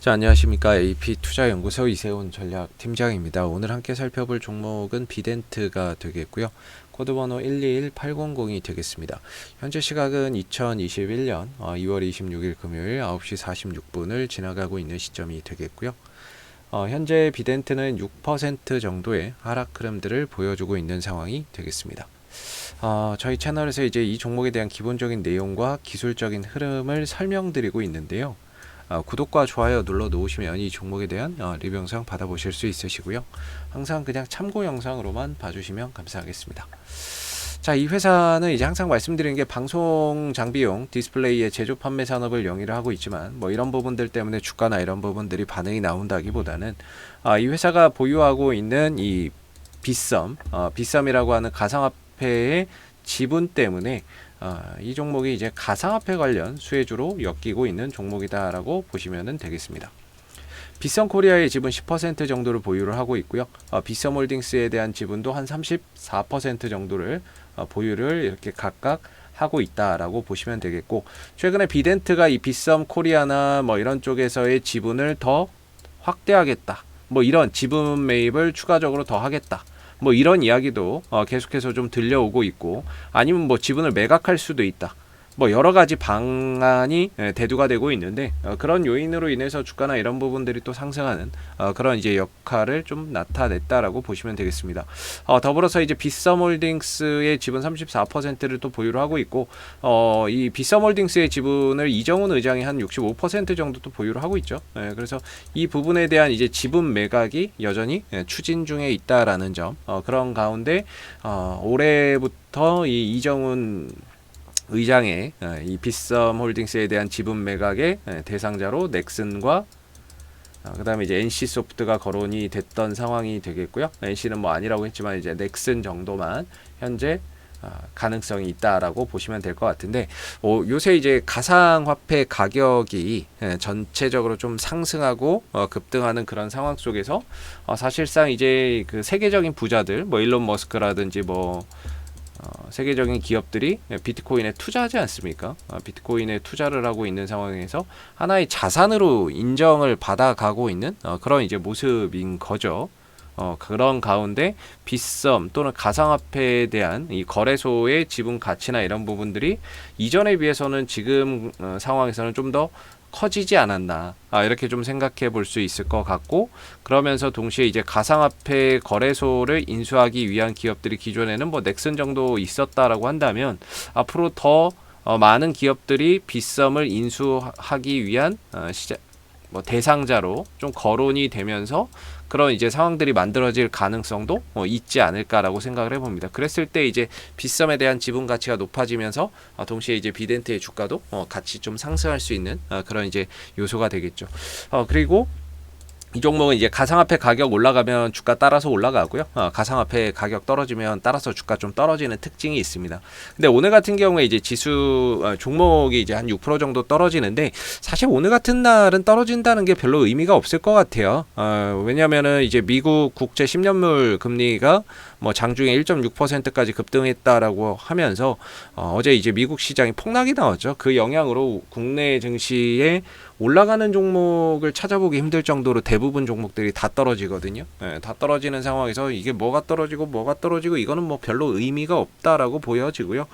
자, 안녕하십니까. AP투자연구소 이세훈 전략팀장입니다. 오늘 함께 살펴볼 종목은 비덴트가 되겠고요. 코드번호 121800이 되겠습니다. 현재 시각은 2021년 2월 26일 금요일 9시 46분을 지나가고 있는 시점이 되겠고요. 현재 비덴트는 6% 정도의 하락 흐름들을 보여주고 있는 상황이 되겠습니다. 저희 채널에서 이제 이 종목에 대한 기본적인 내용과 기술적인 흐름을 설명드리고 있는데요. 구독과 좋아요 눌러 놓으시면 이 종목에 대한 리뷰 영상 받아보실 수 있으시고요. 항상 그냥 참고 영상으로만 봐주시면 감사하겠습니다. 자, 이 회사는 이제 항상 말씀드리는 게 방송 장비용 디스플레이의 제조 판매 산업을 영위를 하고 있지만 뭐 이런 부분들 때문에 주가나 이런 부분들이 반응이 나온다기보다는 이 회사가 보유하고 있는 이 빗썸이라고 하는 가상화폐의 지분 때문에 이 종목이 이제 가상화폐 관련 수혜주로 엮이고 있는 종목이다라고 보시면 되겠습니다. 빗썸코리아의 지분 10% 정도를 보유를 하고 있고요. 빗썸홀딩스에 대한 지분도 한 34% 정도를 보유를 이렇게 각각 하고 있다라고 보시면 되겠고, 최근에 비덴트가 이 빗썸코리아나 뭐 이런 쪽에서의 지분을 더 확대하겠다, 뭐 이런 지분 매입을 추가적으로 더 하겠다, 뭐 이런 이야기도 계속해서 좀 들려오고 있고, 아니면 뭐 지분을 매각할 수도 있다, 뭐 여러 가지 방안이 대두가 되고 있는데, 그런 요인으로 인해서 주가나 이런 부분들이 또 상승하는 그런 이제 역할을 좀 나타냈다라고 보시면 되겠습니다. 더불어서 이제 빗썸홀딩스의 지분 34%를 또 보유를 하고 있고, 이 빗썸홀딩스의 지분을 이정훈 의장이 한 65% 정도 또 보유를 하고 있죠. 그래서 이 부분에 대한 이제 지분 매각이 여전히 추진 중에 있다라는 점, 그런 가운데 올해부터 이 이정훈 의장의 이 빗썸홀딩스에 대한 지분 매각의 대상자로 넥슨과 그 다음에 이제 NC소프트가 거론이 됐던 상황이 되겠고요. NC는 뭐 아니라고 했지만 이제 넥슨 정도만 현재 가능성이 있다라고 보시면 될 것 같은데, 요새 이제 가상화폐 가격이 전체적으로 좀 상승하고 급등하는 그런 상황 속에서 사실상 이제 그 세계적인 부자들, 뭐 일론 머스크라든지 뭐 세계적인 기업들이 비트코인에 투자하지 않습니까? 비트코인에 투자를 하고 있는 상황에서 하나의 자산으로 인정을 받아가고 있는 그런 이제 모습인 거죠. 그런 가운데 빗썸 또는 가상화폐에 대한 이 거래소의 지분 가치나 이런 부분들이 이전에 비해서는 지금 상황에서는 좀 더 커지지 않았나, 이렇게 좀 생각해 볼 수 있을 것 같고, 그러면서 동시에 이제 가상화폐 거래소를 인수하기 위한 기업들이 기존에는 뭐 넥슨 정도 있었다라고 한다면, 앞으로 더 많은 기업들이 빗썸을 인수하기 위한 뭐 대상자로 좀 거론이 되면서 그런 이제 상황들이 만들어질 가능성도 있지 않을까라고 생각을 해봅니다. 그랬을 때 이제 빗썸에 대한 지분 가치가 높아지면서 동시에 이제 비덴트의 주가도 같이 좀 상승할 수 있는 그런 이제 요소가 되겠죠. 그리고 이 종목은 이제 가상화폐 가격 올라가면 주가 따라서 올라가고요. 가상화폐 가격 떨어지면 따라서 주가 좀 떨어지는 특징이 있습니다. 근데 오늘 같은 경우에 이제 지수 종목이 이제 한 6% 정도 떨어지는데, 사실 오늘 같은 날은 떨어진다는 게 별로 의미가 없을 것 같아요. 왜냐면은 이제 미국 국채 10년물 금리가 뭐 장중에 1.6%까지 급등했다라고 하면서 어제 이제 미국 시장이 폭락이 나왔죠. 그 영향으로 국내 증시에 올라가는 종목을 찾아보기 힘들 정도로 대부분 종목들이 다 떨어지거든요. 다 떨어지는 상황에서 이게 뭐가 떨어지고 이거는 뭐 별로 의미가 없다라고 보여지고요.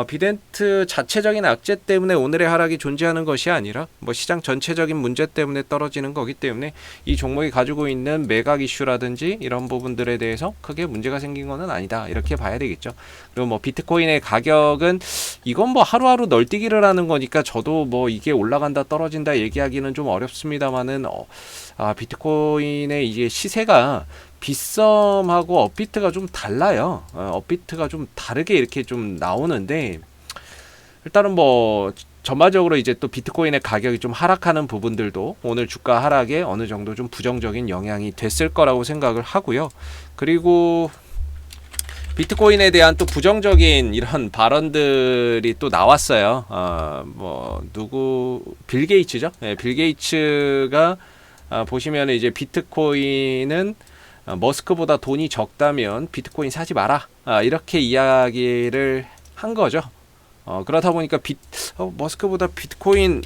비덴트 자체적인 악재 때문에 오늘의 하락이 존재하는 것이 아니라 뭐 시장 전체적인 문제 때문에 떨어지는 거기 때문에 이 종목이 가지고 있는 매각 이슈라든지 이런 부분들에 대해서 크게 문제가 생긴 것은 아니다, 이렇게 봐야 되겠죠. 그리고 뭐 비트코인의 가격은 이건 뭐 하루하루 널뛰기를 하는 거니까 저도 뭐 이게 올라간다 떨어진다 얘기하기는 좀 어렵습니다만은 비트코인의 이제 시세가 빗썸하고 업비트가 좀 달라요. 업비트가 좀 다르게 이렇게 좀 나오는데, 일단은 뭐 전반적으로 이제 또 비트코인의 가격이 좀 하락하는 부분들도 오늘 주가 하락에 어느 정도 좀 부정적인 영향이 됐을 거라고 생각을 하고요. 그리고 비트코인에 대한 또 부정적인 이런 발언들이 또 나왔어요. 빌 게이츠죠. 빌 게이츠가 보시면 이제 비트코인은 머스크보다 돈이 적다면 비트코인 사지 마라, 이렇게 이야기를 한 거죠. 그렇다 보니까 머스크보다 비트코인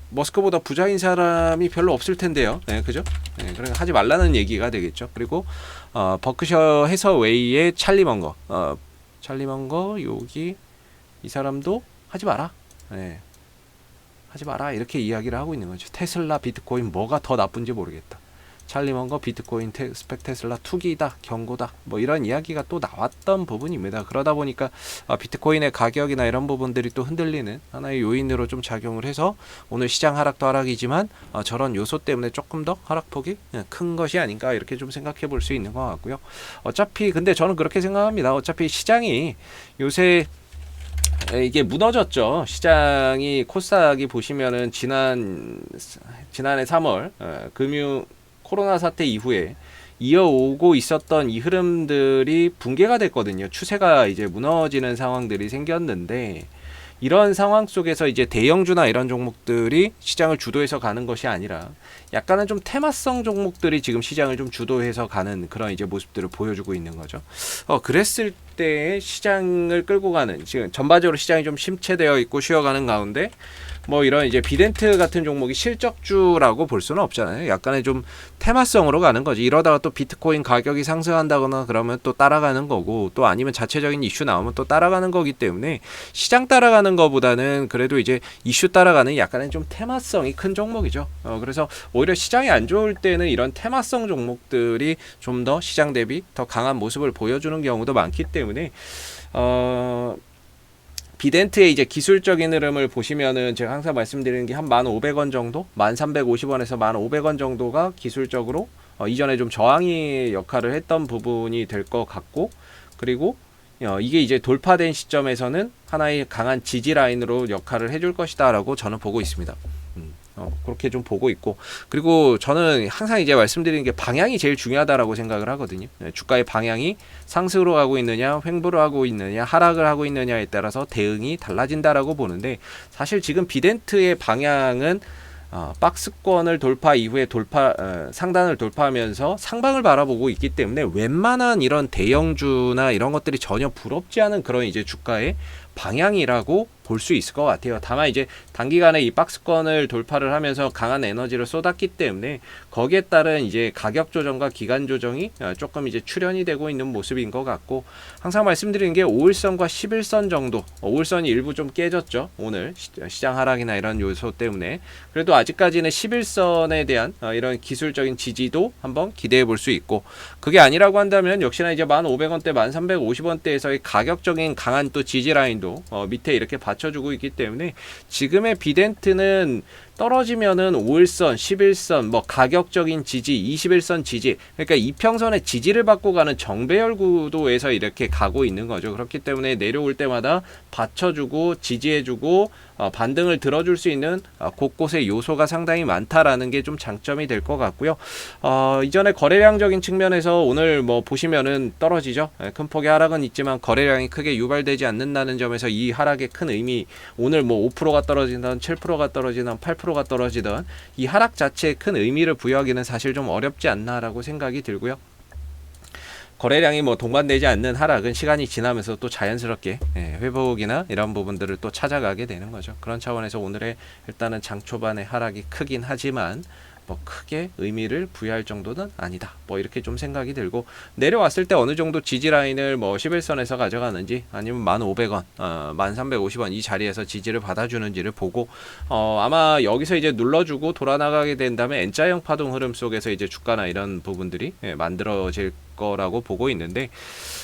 머스크보다 부자인 사람이 별로 없을 텐데요. 네, 그죠? 네, 그러니까 하지 말라는 얘기가 되겠죠. 그리고 버크셔 해서웨이의 찰리 먼거 여기 이 사람도 하지 마라. 네, 하지 마라 이렇게 이야기를 하고 있는 거죠. 테슬라, 비트코인 뭐가 더 나쁜지 모르겠다. 찰리 먼거 비트코인 스펙 테슬라 투기다 경고다 뭐 이런 이야기가 또 나왔던 부분입니다. 그러다 보니까 비트코인의 가격이나 이런 부분들이 또 흔들리는 하나의 요인으로 좀 작용을 해서 오늘 시장 하락도 하락이지만 저런 요소 때문에 조금 더 하락폭이 큰 것이 아닌가 이렇게 좀 생각해 볼 수 있는 것 같고요. 어차피 근데 저는 그렇게 생각합니다. 어차피 시장이 요새 이게 무너졌죠. 시장이 코스닥이 보시면은 지난해 3월 코로나 사태 이후에 이어오고 있었던 이 흐름들이 붕괴가 됐거든요. 추세가 이제 무너지는 상황들이 생겼는데 이런 상황 속에서 이제 대형주나 이런 종목들이 시장을 주도해서 가는 것이 아니라 약간은 좀 테마성 종목들이 지금 시장을 좀 주도해서 가는 그런 이제 모습들을 보여주고 있는 거죠. 그랬을 때 시장을 끌고 가는 지금 전반적으로 시장이 좀 침체되어 있고 쉬어가는 가운데 뭐 이런 이제 비덴트 같은 종목이 실적주라고 볼 수는 없잖아요. 약간의 좀 테마성으로 가는 거지. 이러다가 또 비트코인 가격이 상승한다거나 그러면 또 따라가는 거고 또 아니면 자체적인 이슈 나오면 또 따라가는 거기 때문에 시장 따라가는 거보다는 그래도 이제 이슈 따라가는 약간의 좀 테마성이 큰 종목이죠. 그래서 오히려 시장이 안 좋을 때는 이런 테마성 종목들이 좀 더 시장 대비 더 강한 모습을 보여주는 경우도 많기 때문에 비덴트의 이제 기술적인 흐름을 보시면은 제가 항상 말씀드리는 게 한 1,500원 정도, 1,350원에서 1,500원 정도가 기술적으로 이전에 좀 저항의 역할을 했던 부분이 될 것 같고, 그리고 이게 이제 돌파된 시점에서는 하나의 강한 지지 라인으로 역할을 해줄 것이다라고 저는 보고 있습니다. 그렇게 좀 보고 있고, 그리고 저는 항상 이제 말씀드리는 게 방향이 제일 중요하다라고 생각을 하거든요. 주가의 방향이 상승으로 가고 있느냐, 횡보로 하고 있느냐, 하락을 하고 있느냐에 따라서 대응이 달라진다라고 보는데, 사실 지금 비덴트의 방향은 박스권을 돌파 이후에 상단을 돌파하면서 상방을 바라보고 있기 때문에 웬만한 이런 대형주나 이런 것들이 전혀 부럽지 않은 그런 이제 주가의 방향이라고 볼 수 있을 것 같아요. 다만 이제 단기간에 이 박스권을 돌파를 하면서 강한 에너지를 쏟았기 때문에 거기에 따른 이제 가격 조정과 기간 조정이 조금 이제 출현이 되고 있는 모습인 것 같고, 항상 말씀드리는 게 5일선과 11선 정도, 5일선이 일부 좀 깨졌죠. 오늘 시장 하락이나 이런 요소 때문에. 그래도 아직까지는 11선에 대한 이런 기술적인 지지도 한번 기대해 볼 수 있고, 그게 아니라고 한다면 역시나 이제 1,500원대, 1,350원대에서의 가격적인 강한 또 지지 라인도 밑에 이렇게 받쳐주고 있기 때문에 지금의 비덴트는 떨어지면은 5일선, 11선, 뭐 가격적인 지지, 21선 지지, 그러니까 이평선의 지지를 받고 가는 정배열 구도에서 이렇게 가고 있는 거죠. 그렇기 때문에 내려올 때마다 받쳐주고 지지해주고 반등을 들어줄 수 있는 곳곳의 요소가 상당히 많다라는 게 좀 장점이 될 것 같고요. 이전에 거래량적인 측면에서 오늘 뭐 보시면은 떨어지죠. 큰 폭의 하락은 있지만 거래량이 크게 유발되지 않는다는 점에서 이 하락의 큰 의미, 오늘 뭐 5%가 떨어진다든 7%가 떨어지든 8%가 떨어지든 이 하락 자체에 큰 의미를 부여하기는 사실 좀 어렵지 않나라고 생각이 들고요. 거래량이 뭐 동반되지 않는 하락은 시간이 지나면서 또 자연스럽게 회복이나 이런 부분들을 또 찾아가게 되는 거죠. 그런 차원에서 오늘의 일단은 장 초반의 하락이 크긴 하지만 뭐 크게 의미를 부여할 정도는 아니다. 뭐 이렇게 좀 생각이 들고, 내려왔을 때 어느 정도 지지 라인을 뭐 11선에서 가져가는지 아니면 1,500원, 1,350원 이 자리에서 지지를 받아주는지를 보고 아마 여기서 이제 눌러주고 돌아나가게 된다면 N자형 파동 흐름 속에서 이제 주가나 이런 부분들이 만들어질 거라고 보고 있는데,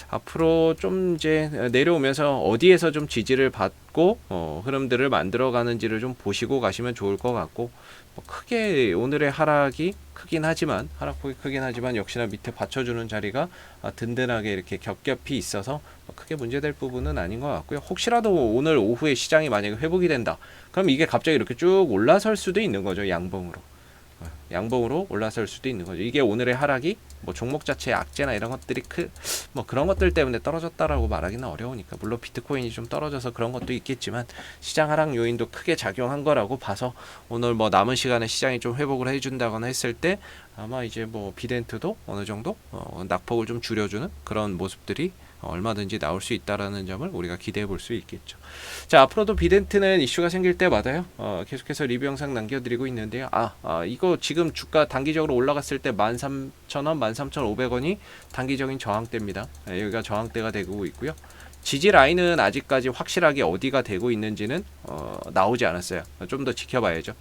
앞으로 좀 이제 내려오면서 어디에서 좀 지지를 받고 흐름들을 만들어 가는지를 좀 보시고 가시면 좋을 것 같고, 뭐 크게 오늘의 하락이 크긴 하지만 하락폭이 크긴 하지만 역시나 밑에 받쳐주는 자리가 든든하게 이렇게 겹겹이 있어서 크게 문제될 부분은 아닌 것 같고요. 혹시라도 오늘 오후에 시장이 만약에 회복이 된다, 그럼 이게 갑자기 이렇게 쭉 올라설 수도 있는 거죠. 양봉으로 올라설 수도 있는 거죠. 이게 오늘의 하락이 뭐 종목 자체의 악재나 이런 것들이 뭐 그런 것들 때문에 떨어졌다라고 말하기는 어려우니까, 물론 비트코인이 좀 떨어져서 그런 것도 있겠지만 시장 하락 요인도 크게 작용한 거라고 봐서 오늘 뭐 남은 시간에 시장이 좀 회복을 해준다거나 했을 때 아마 이제 뭐 비덴트도 어느 정도 낙폭을 좀 줄여주는 그런 모습들이 얼마든지 나올 수 있다라는 점을 우리가 기대해 볼 수 있겠죠. 자, 앞으로도 비덴트는 이슈가 생길 때마다요, 계속해서 리뷰 영상 남겨드리고 있는데요. 이거 지금 주가 단기적으로 올라갔을 때 13,000원, 13,500원이 단기적인 저항대입니다. 여기가 저항대가 되고 있고요. 지지 라인은 아직까지 확실하게 어디가 되고 있는지는 나오지 않았어요. 좀 더 지켜봐야죠.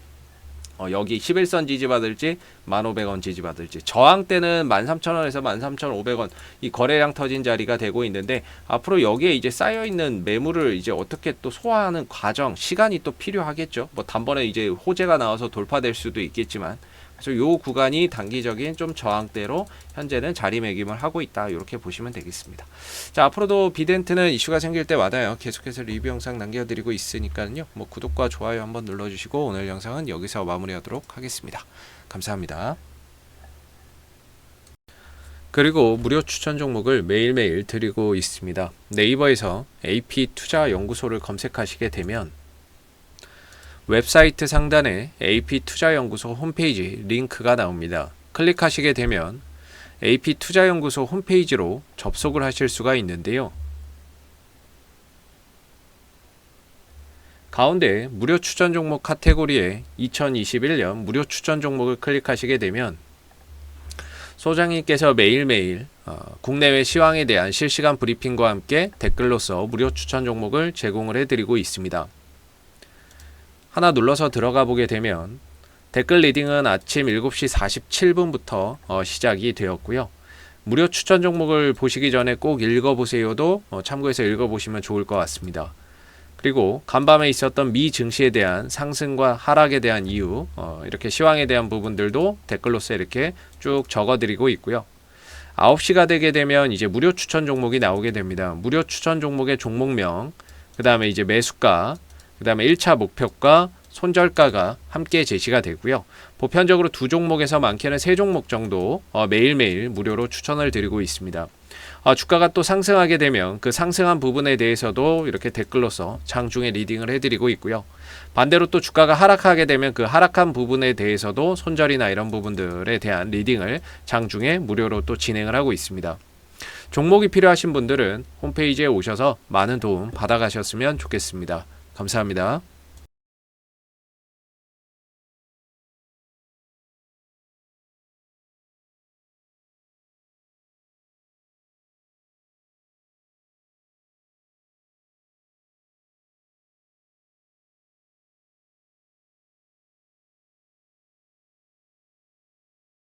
여기 11선 지지받을지 1,500원 지지받을지, 저항대는 13,000원에서 13,500원 이 거래량 터진 자리가 되고 있는데, 앞으로 여기에 이제 쌓여있는 매물을 이제 어떻게 또 소화하는 과정, 시간이 또 필요하겠죠. 뭐 단번에 이제 호재가 나와서 돌파될 수도 있겠지만, 그래서 요 구간이 단기적인 좀 저항대로 현재는 자리매김을 하고 있다, 이렇게 보시면 되겠습니다. 자, 앞으로도 비덴트는 이슈가 생길 때마다요, 계속해서 리뷰 영상 남겨드리고 있으니까요, 뭐 구독과 좋아요 한번 눌러주시고, 오늘 영상은 여기서 마무리하도록 하겠습니다. 감사합니다. 그리고 무료 추천 종목을 매일매일 드리고 있습니다. 네이버에서 AP투자연구소를 검색하시게 되면 웹사이트 상단에 AP투자연구소 홈페이지 링크가 나옵니다. 클릭하시게 되면 AP투자연구소 홈페이지로 접속을 하실 수가 있는데요. 가운데 무료 추천 종목 카테고리에 2021년 무료 추천 종목을 클릭하시게 되면 소장님께서 매일매일 국내외 시황에 대한 실시간 브리핑과 함께 댓글로서 무료 추천 종목을 제공을 해드리고 있습니다. 하나 눌러서 들어가 보게 되면 댓글 리딩은 아침 7시 47분부터 시작이 되었고요. 무료 추천 종목을 보시기 전에 꼭 읽어보세요도 참고해서 읽어보시면 좋을 것 같습니다. 그리고 간밤에 있었던 미 증시에 대한 상승과 하락에 대한 이유, 이렇게 시황에 대한 부분들도 댓글로서 이렇게 쭉 적어드리고 있고요. 9시가 되게 되면 이제 무료 추천 종목이 나오게 됩니다. 무료 추천 종목의 종목명, 그 다음에 이제 매수가, 그 다음에 1차 목표가, 손절가가 함께 제시가 되고요. 보편적으로 2종목에서 많게는 3종목 정도 매일매일 무료로 추천을 드리고 있습니다. 주가가 또 상승하게 되면 그 상승한 부분에 대해서도 이렇게 댓글로서 장중에 리딩을 해드리고 있고요. 반대로 또 주가가 하락하게 되면 그 하락한 부분에 대해서도 손절이나 이런 부분들에 대한 리딩을 장중에 무료로 또 진행을 하고 있습니다. 종목이 필요하신 분들은 홈페이지에 오셔서 많은 도움 받아가셨으면 좋겠습니다. 감사합니다.